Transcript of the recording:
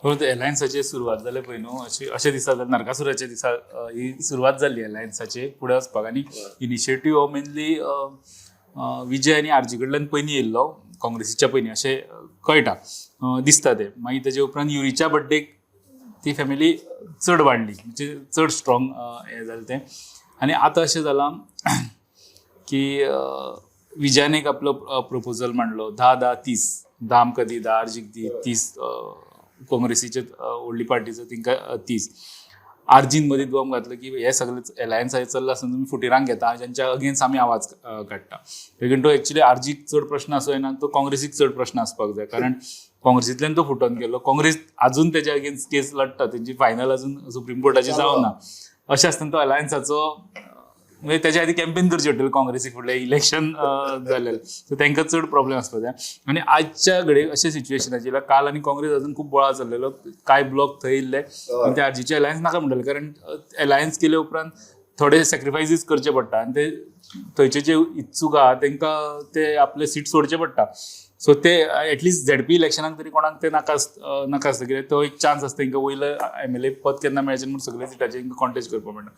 परंतु एलायन्साची सुरवात जाले पळय न्हू अशें दिसता नरकासुराच्या दिसा ही सुरवात जाल्ली एलायन्साची फुडें वचपाक आनी इनिशिएटीव हो मेनली विजय आनी आरजी कडल्यान पयलीं येयल्लो काँग्रेसीच्या पयलीं अशें कळटा दिसता तें मागीर तेजे उपरांत युरीच्या बड्डेक ती फॅमिली चड वाडली म्हणजे चड स्ट्रॉंग हें जालें तें आनी आतां अशें जालां की विजयान एक आपलो प्रपोजल मांडलो 10-10-30 10 आमकां दी 10 आरजीक दी 30 काँग्रेसीचे व्हडली पार्टीचो तांकां 30 आरजीन मदीं दुबाव घातलो की हे सगळे एलायन्स चल्ला आसतना तुमी फुटिरांक घेता ज्यांच्या अगेन्स्ट आमी आवाज काडटा देखीन तो एक्चुली आरजीक चड प्रश्न आसूं येना तो काँग्रेसीक चड प्रश्न आसपाक जाय कारण काँग्रेसींतल्यान तो फुटोन गेलो काँग्रेस अजून तेच्या अगेन्स्ट केस लढटा तेंची फायनल अजून सुप्रीम कोर्टाची जावना अशें आसतना तो एलायन्साचो म्हणजे त्याच्या आधी कॅम्पेन करची पडटली काँग्रेसीक फुडलें इलेक्शन जालें सो तांकां चड प्रॉब्लेम आसपाक जाय आनी आजच्या घडये अशें सिच्युएशन आशिल्लें काल आनी काँग्रेस अजून खूब बोळा चल्लेलो कांय ब्लॉक थंय येयल्ले ते आरजीचे एलायन्स नाका म्हणटाले कारण एलायन्स केले उपरांत थोडे सॅक्रिफायसीस करचे पडटा आनी ते थंयचे जे इत्सूक आहा तांकां ते आपले सीट सोडचे पडटा सो ते एटलिस्ट झेडपी इलेक्शनाक तरी कोणाक ते नाका आसता कित्याक तो एक चान्स आसता तांकां वयलं MLA पद केन्ना मेळचें म्हणून सगळे सिटाचेर कॉन्टेस्ट करपाक मेळटा